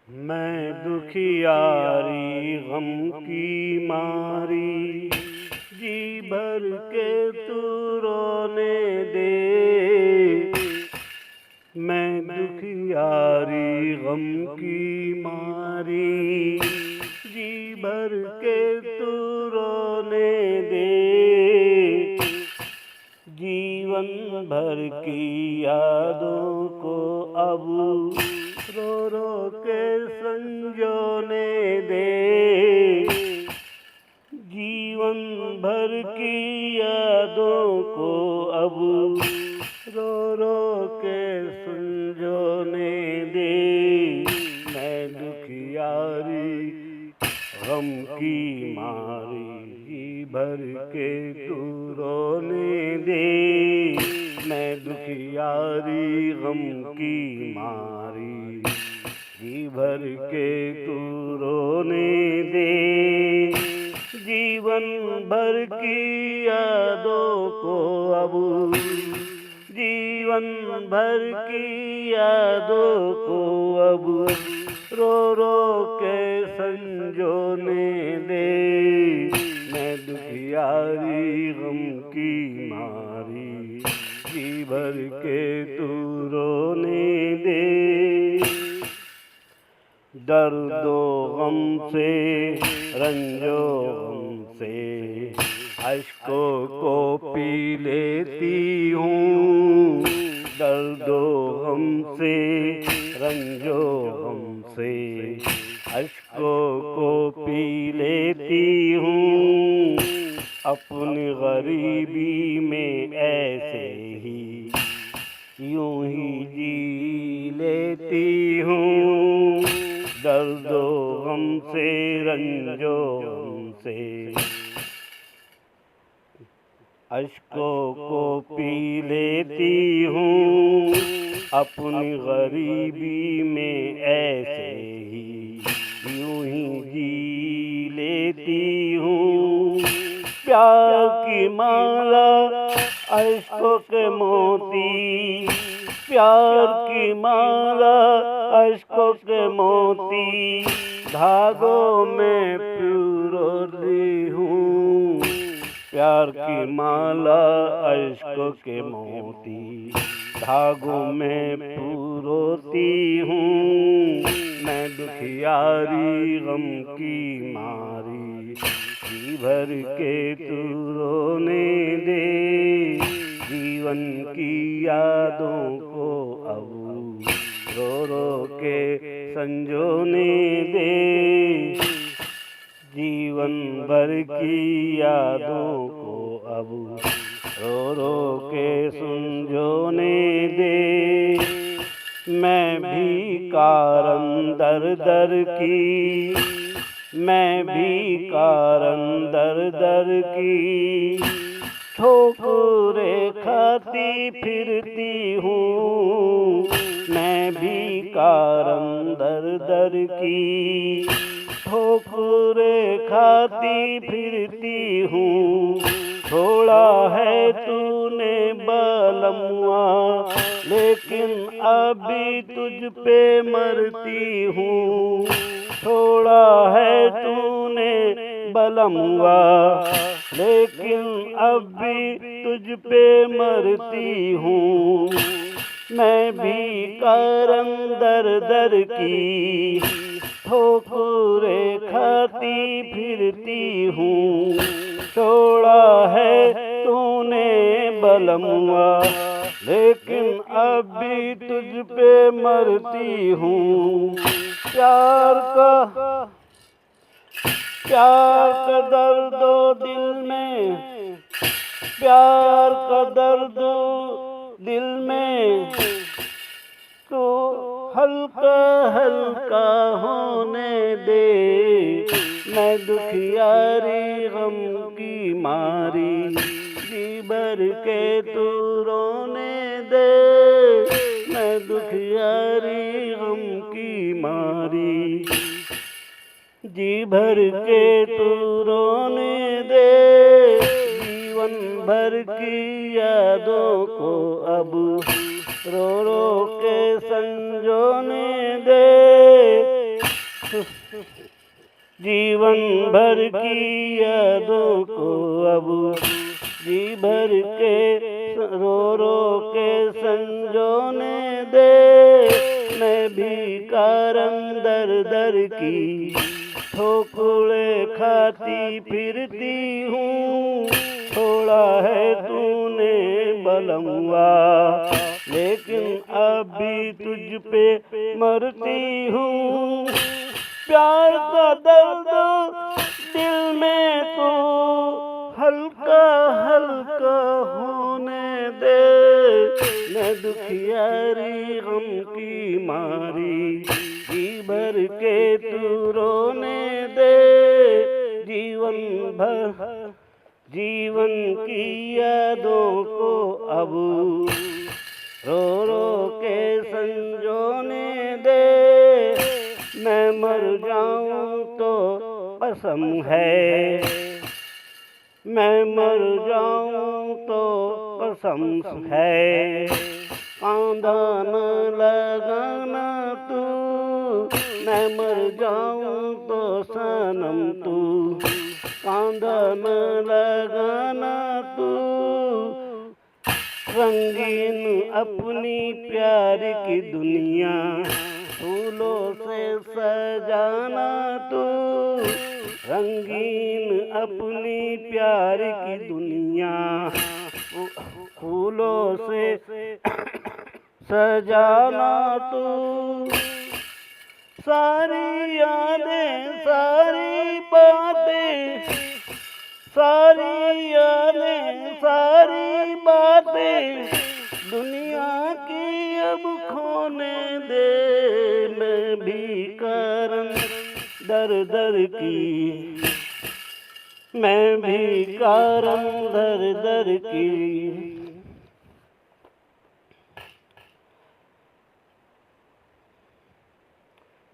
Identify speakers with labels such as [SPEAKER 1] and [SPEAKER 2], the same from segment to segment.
[SPEAKER 1] मैं दुखियारी गम की मारी, जी भर के तू रोने दे। मैं दुखियारी गम की मारी, जी भर के तू रोने दे। जीवन भर की यादों को अब रो रो के संजोने दे। जीवन भर की यादों को अब रो रो के संजोने दे। मैं दुखियारी गम की मारी, जी भर के तू रोने दे। मैं दुखियारी गम की मारी, जी भर के तू रोने दे। जीवन भर की यादों को अब, जीवन भर की यादों को अब रो रो के संजोने दे। मैं दुखियारी गम की मारी, जी भर के तू रोने दे। दर्दो गम से रंजो गम से अश्कों को पी लेती हूँ। दर्दो गम से रंजो गम से अश्कों को पी लेती हूँ। अपनी गरीबी में ऐसे ही यूं ही जी लेती हूँ। दर्दो गम से रंजो गम से अश्कों को पी लेती हूँ। अपनी गरीबी में ऐसे ही यूं ही जी लेती हूँ। प्यार की माला अश्कों के मोती, प्यार की माला अश्कों के मोती धागों में पिरोती हूँ। प्यार की माला अश्कों के मोती धागों में पिरोती हूँ। मैं दुखियारी गम की मारी, जी भर के तू रोने दे। जीवन की यादों को अब रो रो के संजोने दे। जीवन भर की यादों को अब रो रो के संजोने दे। मैं भी कारण दर दर की, मैं भी कारण दर दर की ठोकरें खाती फिरती हूँ। मैं भी कारण दर दर की ठोकरें खाती फिरती हूँ। छोड़ा है तूने बलमुआ, लेकिन अभी तुझ पे मरती हूँ। छोड़ा है तूने बलमुआ, लेकिन अभी तुझ पे मरती हूँ। मैं भी कारण दर दर की ठोकरें खाती फिरती हूँ। छोड़ा है तूने बलमुआ, लेकिन अभी तुझ पे मरती हूँ। प्यार का दर्दो दिल में, प्यार का दर्द दिल में तो हल्का हल्का होने दे। मैं दुखियारी गम की मारी, जी भर के तू रोने दे। मैं दुखियारी गम की मारी, जी भर के तू रोने दे। जीवन भर की यादों को अब रो रो के संजोने दे। जीवन भर की यादों को अब जी भर के रो रो के संजोने दे। मैं भी कारम दर दर की ठोकरे खाती फिरती हूँ। छोड़ा है तूने बलमवा, लेकिन अब भी तुझ पे मरती हूँ। प्यार का दर्द दिल में तो हल्का हल्का होने दे। मैं दुखियारी गम की मारी जी भर के तू रोने दे। जीवन की यादों को अब रो रो के संजोने दे। मैं मर जाऊं तो कसम है, मैं मर जाऊं तो कसम है। कांधा न लगाना तू, मैं मर जाऊं तो सनम तू। कांधा न लगाना तू, रंगीन अपनी प्यार की दुनिया फूलों से सजाना तू। रंगीन अपनी प्यार की दुनिया फूलों से सजाना तू। सारी यादें सारी बातें, सारी यादें सारी बातें दुनिया की अब खोने दे। मैं भी करम दर दर की, मैं भी करम दर दर की।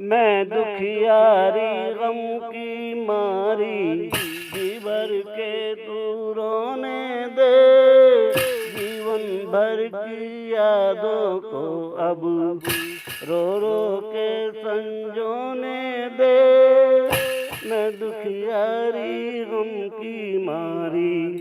[SPEAKER 1] मैं दुखियारी गम की मारी जी भर के तू रोने दे। जीवन भर की यादों को अब रो रो के संजोने दे। मैं दुखियारी गम की मारी